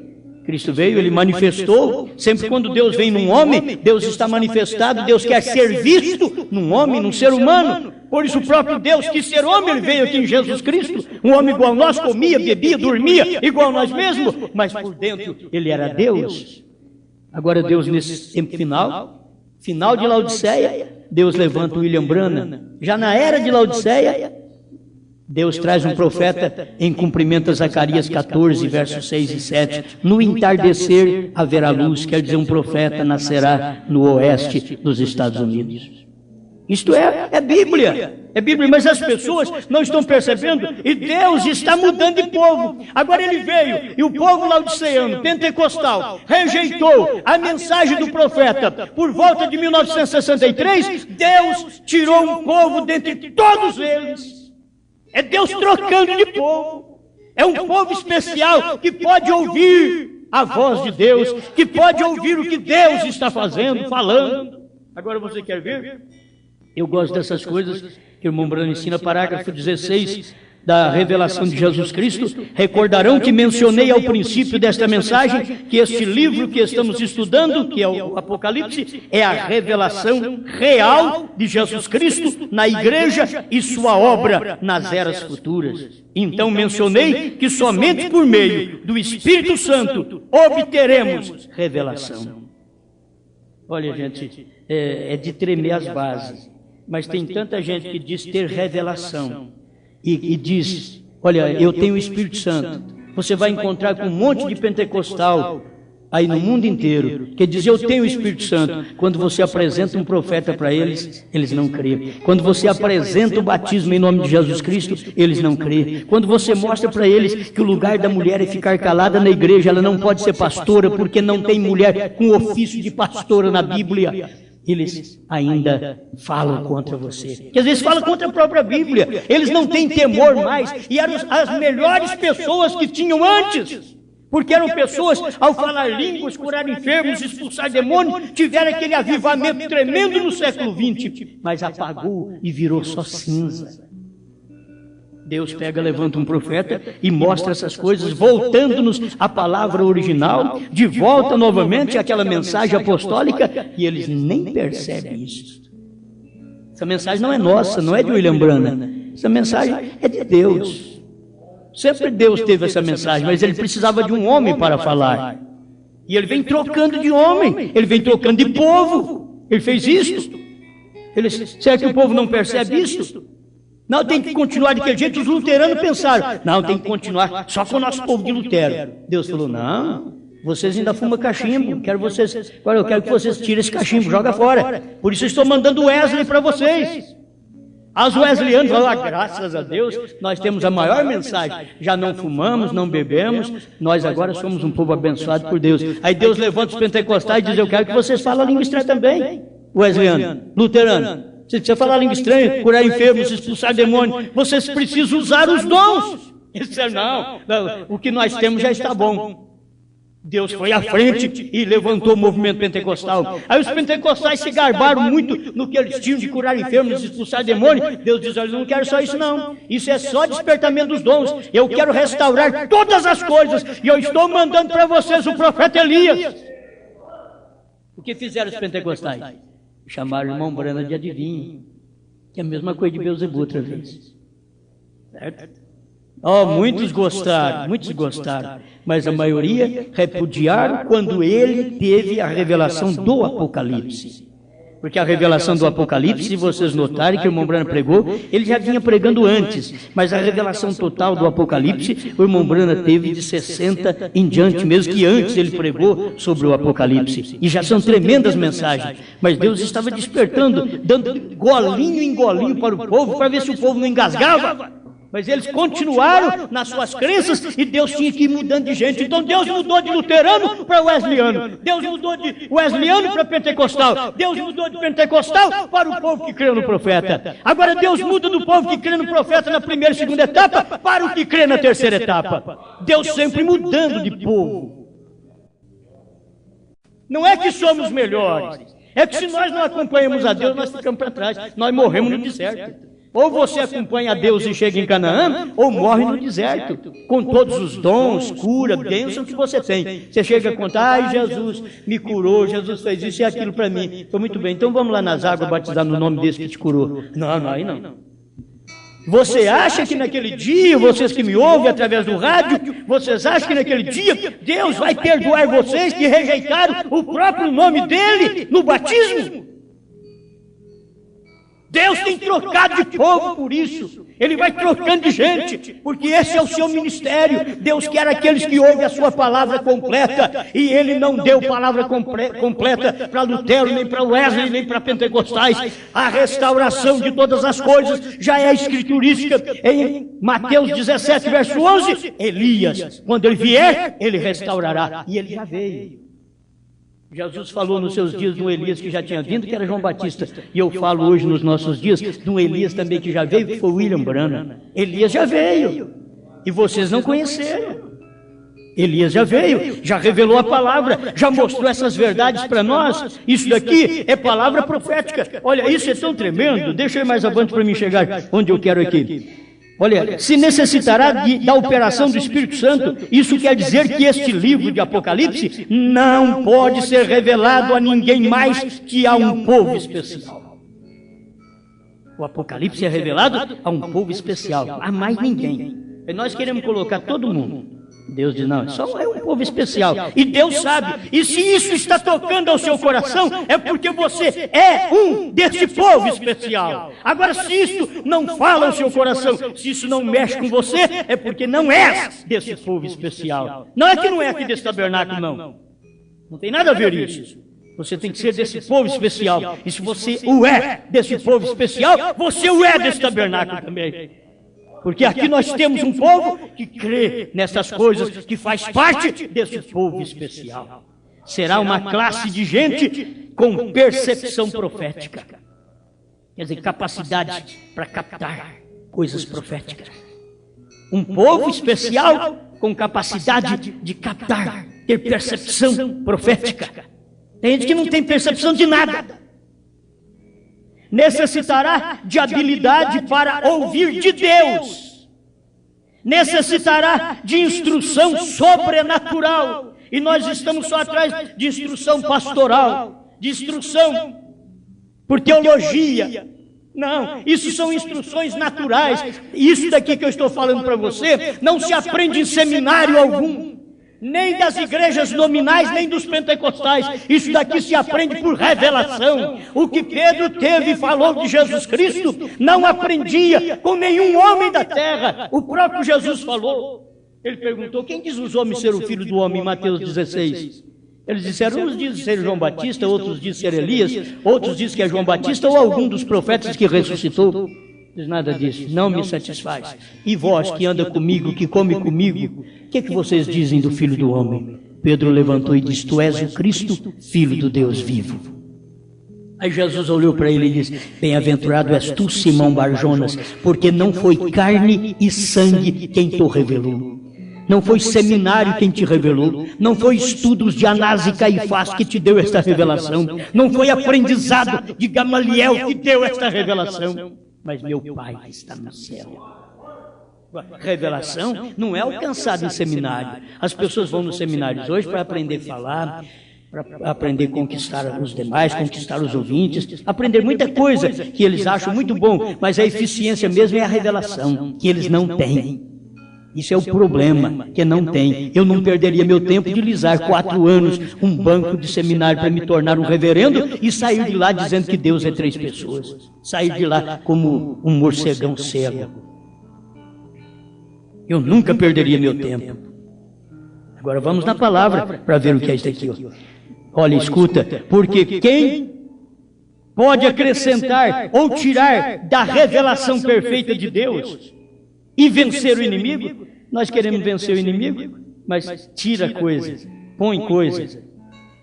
Ele manifestou. Sempre quando Deus vem num homem, Deus está manifestado, Deus quer ser visto num homem, num ser humano. Por isso o próprio Deus quis ser homem, Ele veio aqui em Jesus Cristo. Um homem igual a nós, comia, bebia, dormia, igual a nós mesmos, mas por dentro Ele era Deus. Agora Deus, nesse tempo final de Laodiceia, Deus levanta William Branham. Já na era de Laodiceia, Deus traz um profeta em cumprimento a Zacarias 14, versos 6 e 7. No entardecer haverá luz, quer dizer, um profeta nascerá no oeste dos Estados Unidos. Isto é Bíblia. É Bíblia, mas as pessoas não estão percebendo e Deus está mudando de povo. Agora ele veio e o povo laodiceano, pentecostal, rejeitou a mensagem do profeta. Por volta de 1963, Deus tirou um povo dentre todos eles. É Deus trocando de povo. É um povo especial que pode ouvir a voz de Deus, que pode ouvir o que Deus está fazendo, falando. Agora você quer ver? Eu gosto dessas coisas que o irmão Branham ensina, parágrafo 16 da revelação de Jesus Cristo. Recordarão que mencionei ao princípio desta mensagem que este livro que estamos estudando, que é o Apocalipse, é a revelação real de Jesus Cristo na igreja e sua obra nas eras futuras. Então mencionei que somente por meio do Espírito Santo obteremos revelação. Olha, gente, é de tremer as bases. Mas tem tanta gente que diz ter revelação e diz: olha, eu tenho o Espírito Santo. Você vai encontrar com um monte de pentecostal aí no mundo inteiro que diz: eu tenho o Espírito Santo. Quando você apresenta um profeta para eles, eles não creem. Quando você apresenta o batismo em nome de Jesus Cristo, eles não creem. Quando você mostra para eles que o lugar da mulher é ficar calada na igreja, ela não pode ser pastora porque não tem mulher com ofício de pastora na Bíblia, eles ainda falam contra você. Que às vezes falam contra a própria Bíblia. Eles não têm temor mais. E eram as melhores pessoas que tinham antes. Porque eram pessoas, ao falar línguas, curar enfermos, expulsar demônios, tiveram aquele avivamento tremendo no século XX. Mas apagou e virou só cinza. Deus pega, levanta um profeta e mostra essas coisas, voltando-nos à palavra original, de volta novamente àquela mensagem apostólica, e eles nem percebem isso. Essa mensagem não é nossa, não é de William Branham. Essa mensagem é de Deus. Sempre Deus teve essa mensagem, mas ele precisava de um homem para falar. E ele vem trocando de homem, ele vem trocando de povo. Ele fez isso. Será que o povo não percebe isso? Não, tem que continuar daquele jeito. Os luteranos pensaram: não, tem que continuar só com o nosso povo de Lutero. Deus falou: não, Vocês ainda fumam cachimbo. Agora eu quero que vocês tirem esse cachimbo, joga fora. Por isso eu estou mandando Wesley para vocês. As Wesleyanos falam, graças a Deus, nós temos a maior mensagem. Já não fumamos, não bebemos, nós agora somos um povo abençoado por Deus. Aí Deus levanta os pentecostais e diz, eu quero que vocês falem a língua estranha também. Wesleyano, luterano. Se você falar a língua estranha, curar enfermos, expulsar demônios, vocês precisam usar os dons. Isso não, o que nós temos já está bom. Deus foi à frente e levantou o movimento pentecostal. Aí os pentecostais se garbaram muito no que eles tinham de curar enfermos, expulsar demônios. Deus diz, eu não quero só isso não. Isso é só despertamento dos dons. Eu quero restaurar todas as coisas. E eu estou mandando para vocês o profeta Elias. O que fizeram os pentecostais? Chamaram o irmão Brana de adivinho. Que é a mesma coisa de Beelzebub outra vez. Certo? Muitos gostaram, mas a maioria repudiaram quando ele teve a revelação do Apocalipse. Porque a revelação do Apocalipse, se vocês notarem que o irmão Brana pregou, ele já vinha pregando antes, mas a revelação total do Apocalipse, o irmão Brana teve de 60 em diante, mesmo que antes ele pregou sobre o Apocalipse. E já são tremendas mensagens, mas Deus estava despertando, dando golinho em golinho para o povo, para ver se o povo não engasgava. Mas eles continuaram nas suas crenças e Deus tinha que ir mudando de gente. Então Deus mudou de luterano para wesleyano. Deus mudou de wesleyano para pentecostal. Deus mudou de pentecostal para o povo que crê no profeta. Agora Deus muda do povo que crê no profeta na primeira e segunda etapa para o que crê na terceira etapa. Deus sempre mudando de povo. Não é que somos melhores. É que se nós não acompanhamos a Deus, nós ficamos para trás. Nós morremos no deserto. Ou você acompanha a Deus e chega em Canaã, ou morre no deserto, com todos os dons, cura, bênção que você tem. Você chega a contar, ai, Jesus me curou, Jesus fez isso e aquilo para mim. Foi muito bem, então vamos lá nas águas batizar no nome desse que te curou. Não, aí não. Você acha que naquele dia, vocês que me ouvem através do rádio, vocês acham que naquele dia Deus vai perdoar vocês que rejeitaram o próprio nome dele no batismo? Deus tem trocado de povo por isso. Ele vai trocando de gente, porque esse é o seu ministério. Deus quer aqueles que ouvem a sua palavra completa, e Ele não deu palavra completa para Lutero, nem para Wesley, nem para pentecostais. A restauração de todas as coisas já é escriturística. Em Mateus 17, verso 11, Elias, quando ele vier, ele restaurará. E ele já veio. Jesus falou nos seus dias de um Elias que já tinha vindo, que era João Batista. E eu falo hoje nos nossos dias de um Elias também que já veio, que foi William Branham. Elias já veio. E vocês não conheceram. Elias já veio, já revelou a palavra, já mostrou essas verdades para nós. Isso daqui é palavra profética. Olha, isso é tão tremendo. Deixa eu ir mais avante para mim chegar onde eu quero aqui. Olha, se necessitará da operação do Espírito Santo, isso quer dizer que este livro de Apocalipse não pode ser revelado a ninguém mais que a um povo especial. O Apocalipse é revelado a um povo especial, a mais ninguém. E nós queremos colocar todo mundo. Deus diz, não, só é um povo especial. E Deus sabe. E se isso está tocando ao seu coração, é porque você é um desse povo especial. Agora, se isso não fala ao seu coração, se isso não mexe com você, é porque não é desse povo especial. Não é que não é aqui desse tabernáculo, não. Não tem nada a ver isso. Você tem que ser desse povo especial. E se você o é desse povo especial, você o é desse tabernáculo também. Porque aqui nós temos um povo que crê nessas coisas, que faz parte desse povo especial. Será uma classe de gente com percepção profética. Quer dizer, capacidade para captar coisas proféticas. Um povo especial com capacidade de captar, ter percepção profética. Tem gente que não tem percepção de nada. Necessitará de habilidade para ouvir de Deus. Necessitará de instrução sobrenatural. E nós estamos só atrás de instrução pastoral, de instrução por teologia. Não, isso são instruções naturais. Isso daqui que eu estou falando para você não se aprende em seminário algum. Nem das igrejas nominais, nem dos pentecostais. Isso daqui se aprende por revelação. O que Pedro teve e falou de Jesus Cristo, não aprendia com nenhum homem da terra. O próprio Jesus falou. Ele perguntou, quem diz os homens ser o filho do homem, em Mateus 16? Eles disseram, uns dizem ser João Batista, outros dizem ser Elias, outros dizem que é João Batista ou algum dos profetas que ressuscitou. Diz nada disso, não me satisfaz. E vós que anda comigo, que come comigo, o que vocês dizem do Filho do Homem? Pedro levantou e disse, tu és o Cristo, Filho do Deus vivo. Aí Jesus olhou para ele e disse, bem-aventurado és tu, Simão Barjonas, porque não foi carne e sangue quem te revelou. Não foi seminário quem te revelou, não foi estudos de Anás e Caifás que te deu esta revelação, não foi aprendizado de Gamaliel que deu esta revelação, mas meu Pai que está no céu. Revelação não é alcançada em seminário. As pessoas vão nos seminários hoje para aprender a falar, para aprender a conquistar os demais, conquistar os ouvintes, aprender muita coisa que eles acham muito bom, mas a eficiência mesmo é a revelação, que eles não têm. Isso é o problema, que não tem. Eu não perderia meu tempo de lisar 4 anos um banco de seminário para me tornar um reverendo e sair de lá dizendo que Deus é 3 pessoas. Sair de lá como um morcegão cego. Eu nunca perderia meu tempo. Agora vamos na palavra para ver o que é isso aqui. Olha, escuta, porque quem pode acrescentar ou tirar da revelação perfeita de Deus e vencer o inimigo? Nós queremos vencer o inimigo, mas tira coisas, põe coisas.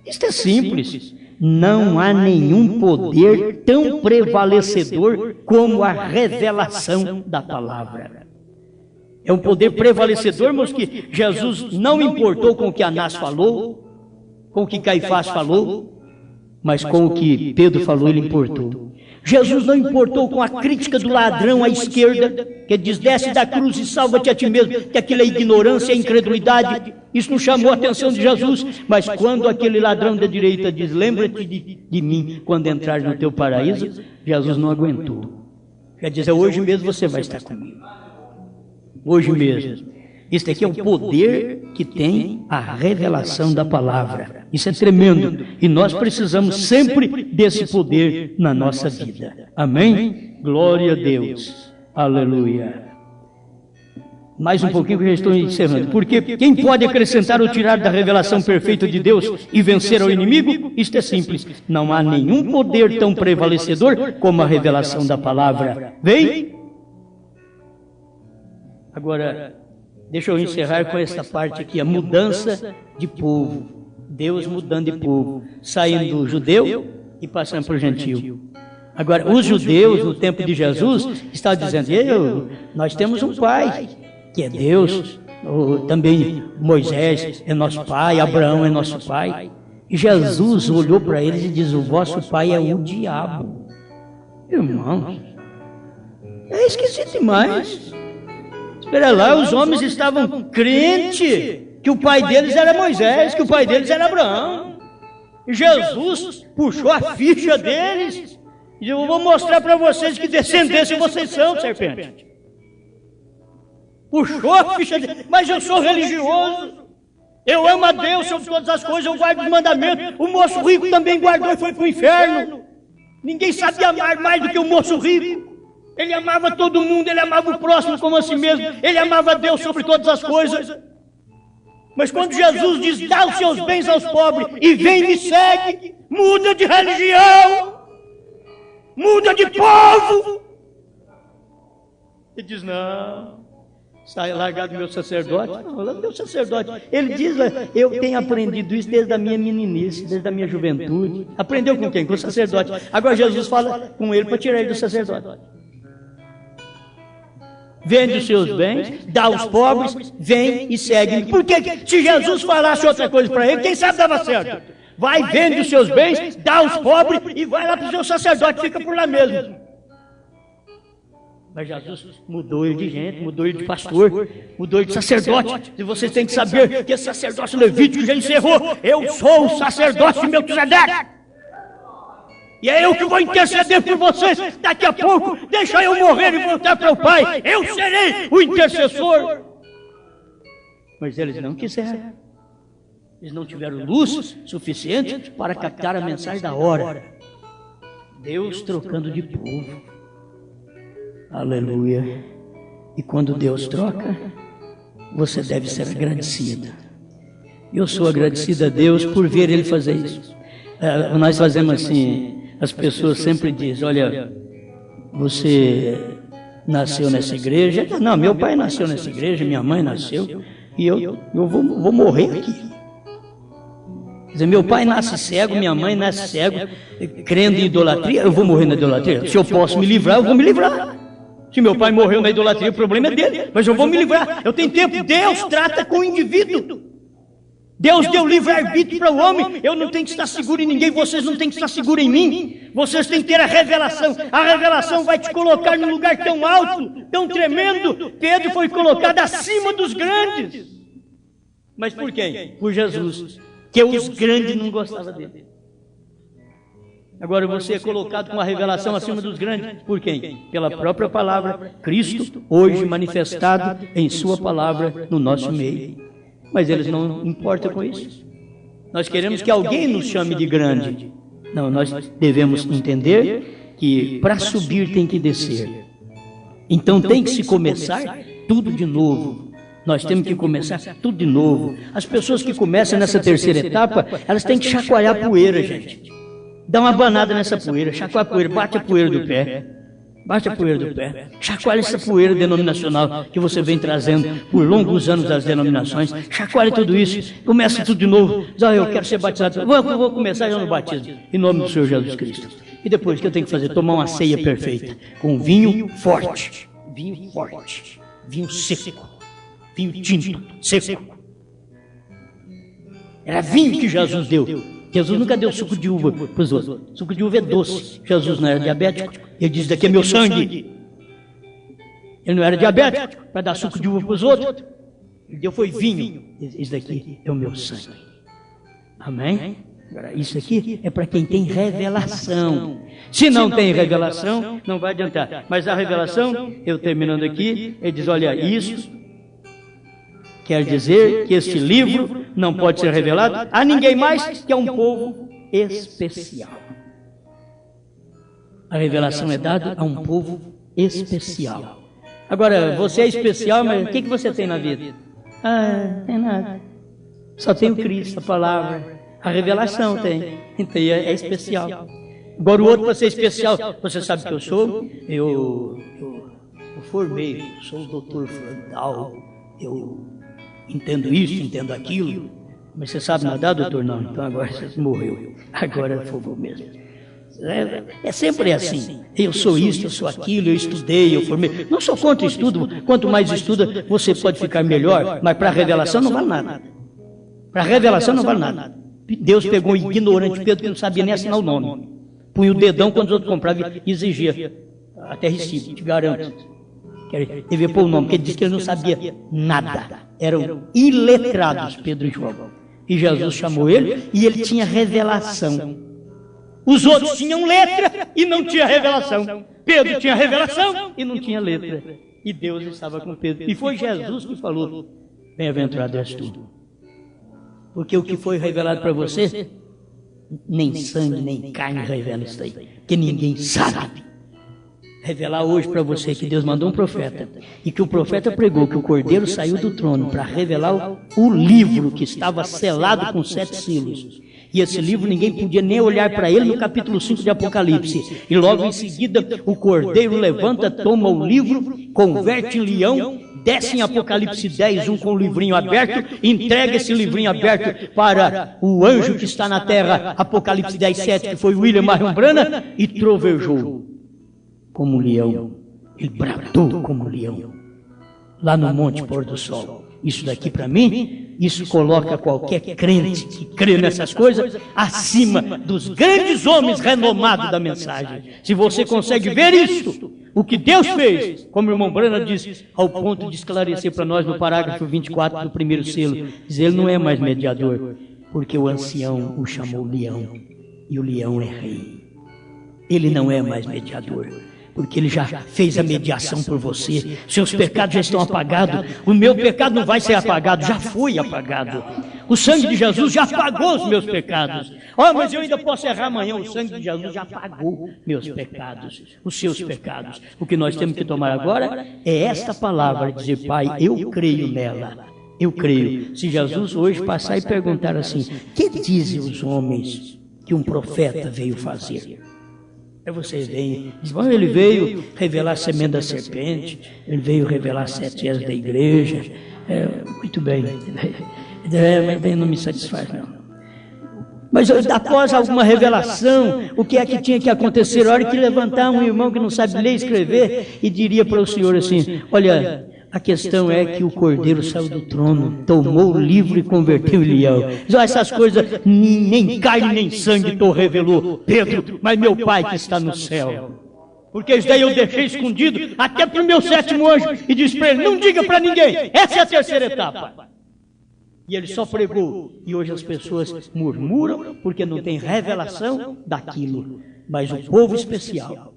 Isto é simples. Não há nenhum poder tão prevalecedor como a revelação da palavra. É um poder prevalecedor, mas que Jesus não importou com o que Anás falou, com o que Caifás falou, mas com o que Pedro falou, ele importou. Jesus não importou com a crítica do ladrão à esquerda, que diz, desce da cruz e salva-te a ti mesmo, que aquilo é ignorância, é incredulidade. Isso não chamou a atenção de Jesus, mas quando aquele ladrão da direita diz, lembra-te de mim quando entrares no teu paraíso, Jesus não aguentou. Quer dizer, hoje mesmo você vai estar comigo. Hoje mesmo. Isso aqui é o poder que tem a revelação da palavra. Isso é tremendo. E nós precisamos sempre desse poder na nossa vida. Amém? Glória a Deus. Aleluia. Mais um pouquinho que eu já estou encerrando. Porque quem pode acrescentar ou tirar da revelação perfeita de Deus e vencer ao inimigo? Isto é simples. Não há nenhum poder tão prevalecedor como a revelação da palavra. Vem? Agora, deixa eu encerrar com esta parte aqui, a mudança de povo. Deus mudando de povo, saindo do judeu e passando para o gentio. Agora, os judeus, no tempo de Jesus, estavam dizendo, nós temos um pai, que é Deus, também Moisés é nosso pai, Abraão é nosso pai. E Jesus olhou para eles e diz, o vosso pai é o diabo. Irmãos, é esquisito demais. Espera lá, os homens estavam crentes que o pai deles era Moisés, que o pai deles era Abraão. E Jesus puxou a ficha deles e disse, eu vou mostrar para vocês que descendência vocês são, serpente. Puxou a ficha deles, mas eu sou religioso, eu amo a Deus sobre todas as coisas, eu guardo os mandamentos. O moço rico também guardou e foi para o inferno. Ninguém sabia amar mais do que o moço rico. Ele amava todo mundo, ele amava o próximo como a si mesmo, ele amava Deus sobre todas as coisas. Mas quando Jesus diz, dá os seus bens aos pobres e vem e me segue, muda de religião, muda de povo. Ele diz, não, sai largado do meu sacerdote. Não, falando do meu sacerdote. Ele diz, eu tenho aprendido isso desde a minha meninice, desde a minha juventude. Aprendeu com quem? Com o sacerdote. Agora Jesus fala com ele para tirar ele do sacerdote. Vende os seus bens, dá aos pobres, vem e segue. Porque se Jesus falasse outra coisa para ele, quem sabe dava certo. Vai, vende os seus bens, dá aos pobres e vai lá para o seu sacerdote, fica por lá mesmo. Mas Jesus mudou ele de gente, mudou ele de pastor, mudou ele de sacerdote. E vocês têm que saber que esse sacerdócio levítico já encerrou. Eu sou o sacerdote de Melquisedeque. E é eu que vou interceder por vocês daqui a pouco. Deixa eu morrer e voltar para o Pai. Eu serei o intercessor. Mas eles não quiseram. Eles não tiveram luz suficiente para captar a mensagem da hora. Deus trocando de povo. Aleluia. E quando Deus troca, você deve ser agradecida. Eu sou agradecido a Deus por ver Ele fazer isso. Nós fazemos assim, as pessoas sempre dizem, olha, você nasceu nessa igreja? Não, meu pai nasceu nessa igreja, minha mãe nasceu, e eu vou morrer aqui. Quer dizer, meu pai nasce cego, minha mãe nasce cego, crendo em idolatria, eu vou morrer na idolatria. Se eu posso me livrar, eu vou me livrar. Se meu pai morreu na idolatria, o problema é dele, mas eu vou me livrar. Eu tenho tempo. Deus trata com o indivíduo. Deus deu livre-arbítrio para o homem. Eu não tenho que estar seguro em ninguém, vocês não têm que estar seguros em mim. Vocês têm que ter a revelação. A revelação vai te colocar num lugar tão alto, tão tremendo. Pedro foi colocado acima dos grandes. Mas por quem? Por Jesus. Que os grandes não gostavam dele. Agora você é colocado com a revelação acima dos grandes. Por quem? Pela própria palavra, Cristo, hoje manifestado em sua palavra no nosso meio. Mas eles não importam com isso. Nós queremos que alguém nos chame de grande. Não, nós devemos entender que para subir tem que descer. Então tem que se começar tudo de novo. Nós temos que começar tudo de novo. As pessoas que começam nessa terceira etapa, elas têm que chacoalhar a poeira, gente. Dá uma banada nessa poeira, chacoalha a poeira, bate a poeira do pé. Bate a poeira do pé. Chacoalha essa poeira denominacional que você vem trazendo por longos anos das denominações. Chacoalha tudo isso. Começa tudo de novo. Diz, eu quero ser batizado. Vou começar já no batismo. Em nome do Senhor Jesus Cristo. E depois o que eu tenho que fazer? Tomar uma ceia perfeita. Com vinho forte. Vinho forte. Vinho seco. Vinho tinto. Seco. Era vinho que Jesus deu. Jesus nunca deu suco de uva para os outros. Suco de uva é doce. Jesus não era diabético. Ele diz, daqui é meu sangue. Ele não era diabético para dar suco de uva para os outros. Ele deu foi vinho. Isso daqui é o meu sangue. Amém? Agora, isso aqui é para quem tem revelação. Se não tem revelação, não vai adiantar. Mas a revelação, eu terminando aqui, ele diz, olha, isso quer dizer que este livro não pode ser revelado a ninguém mais que a um povo especial. A revelação é dada a um povo especial. Agora, você é especial, mas o que você tem na vida? Não tem nada. Só tem o Cristo, a palavra. A revelação tem. Então é especial. Agora o outro para ser especial, você sabe que eu sou? Eu formei, sou o doutor Flandal, eu entendo isso, entendo aquilo. Mas você sabe nadar, doutor? Não, então agora você morreu. Agora afogou mesmo. É sempre assim. Eu sou isso, eu sou aquilo, eu estudei, eu formei. Não sou contra o estudo. Quanto mais estuda, você pode ficar melhor. Mas para a revelação não vale nada. Para a revelação não vale nada. Deus pegou um ignorante Pedro que não sabia nem assinar o nome. Punha o dedão quando os outros compravam e exigia. Até recibo, te garanto. Devia pôr o nome, porque ele disse que ele não sabia nada. Eram iletrados, Pedro e João. E Jesus chamou ele e ele tinha revelação. Os outros tinham letra e não tinha revelação. Pedro tinha revelação e não tinha letra. E Deus estava com Pedro. E foi Jesus que falou, bem-aventurado és tu. Porque o que foi revelado para você, nem sangue, nem carne revela isso aí. Que ninguém sabe. Revelar hoje para você que Deus mandou um profeta e que o profeta pregou que o Cordeiro saiu do trono para revelar o livro que estava selado com 7 selos. E esse livro ninguém podia nem olhar para ele no capítulo 5 de Apocalipse. E logo em seguida o Cordeiro levanta, toma o livro, converte em leão, desce em Apocalipse 10, com o livrinho aberto, entrega esse livrinho aberto para o anjo que está na terra, Apocalipse 10, 7, que foi William Marion Branham, e trovejou como um leão, ele bradou como um leão, lá no Monte Pôr do Sol. Isso daqui para mim, isso coloca qualquer crente que crê nessas coisas acima dos grandes homens renomados da mensagem. Se você consegue ver isso, o que Deus fez, como o irmão Branham disse, ao ponto de esclarecer para nós no parágrafo 24 do primeiro selo, diz, ele não é mais mediador, porque o ancião o chamou leão, e o leão é rei. Ele não é mais mediador, porque ele já fez a mediação por você. Seus pecados já estão apagados. O meu pecado não vai ser apagado, já foi apagado. O sangue de Jesus já pagou os meus pecados. Oh, mas eu ainda posso errar amanhã. O sangue de Jesus já pagou meus pecados, os seus pecados. O que nós temos que tomar agora é esta palavra, dizer: Pai, eu creio nela. Eu creio. Se Jesus hoje passar e perguntar assim: que dizem os homens que um profeta veio fazer? Aí vocês veem, dizem: ele veio revelar a semente da serpente, ele veio revelar as 7 eras da igreja. Muito bem, mas não me satisfaz, não. Mas após alguma revelação, o que é que tinha que acontecer? A hora que levantar um irmão que não sabe ler e escrever e diria para o Senhor assim: olha, a questão é que o Cordeiro saiu do trono, tomou o livro e converteu em leão. Essas coisas nem carne nem sangue tu revelou, Pedro, mas meu Pai que está no céu. Porque isso daí eu deixei escondido até para o meu 7º anjo e disse para ele: não diga para ninguém, essa é a 3ª etapa. E ele só pregou. E hoje as pessoas murmuram porque não tem revelação daquilo. Mas o povo especial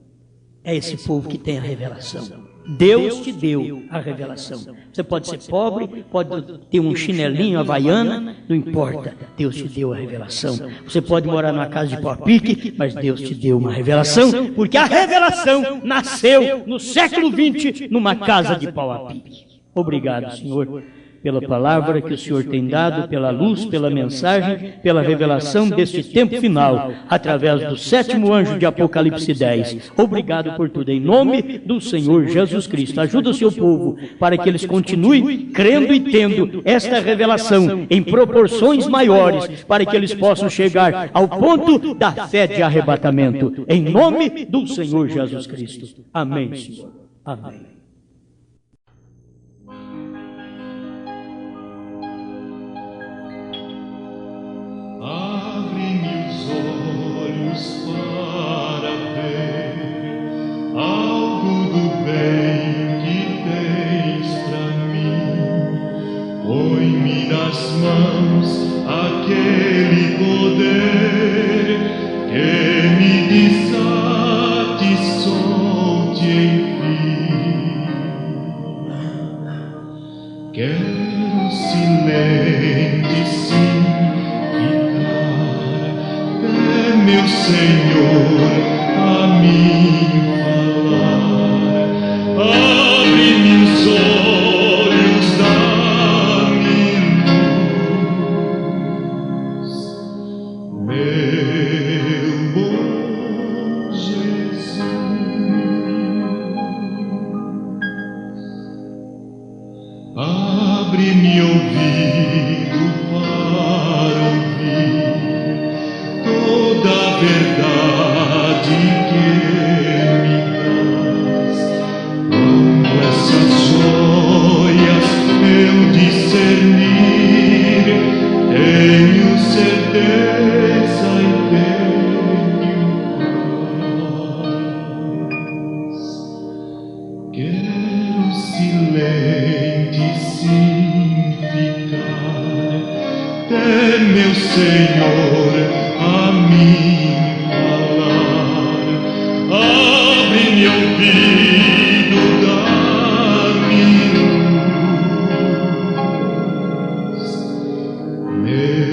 é esse povo que tem a revelação. Deus te deu a revelação. Você pode ser pobre, pode ter um chinelinho havaiana, não importa. Deus te deu a revelação. Você pode morar numa casa de pau-a-pique, mas Deus te deu uma revelação, porque a revelação nasceu no século XX numa casa de pau-a-pique. Obrigado, Senhor, pela palavra que o Senhor tem dado, pela luz, pela mensagem, pela revelação deste tempo final, através do 7º anjo de Apocalipse 10. Obrigado por tudo, em nome do Senhor Jesus Cristo. Ajuda o seu povo para que eles continuem crendo e tendo esta revelação em proporções maiores, para que eles possam chegar ao ponto da fé de arrebatamento. Em nome do Senhor Jesus Cristo. Amém, Senhor. Amém. Abre-me os olhos para ver algo do bem que tens para mim. Põe-me nas mãos aquele poder que me satisfaze, enfim. Quero silente, sim, meu Senhor, a mim falar. Abre-me os olhos, dá-me luz, meu bom Jesus. Abre-me ouvido para ouvir toda a verdade que me traz. Quando essas joias eu discernir, tenho certeza e tenho paz. Quero silente sim ficar, até meu Senhor a mim falar. Abre-me ouvido, dá-me luz, meu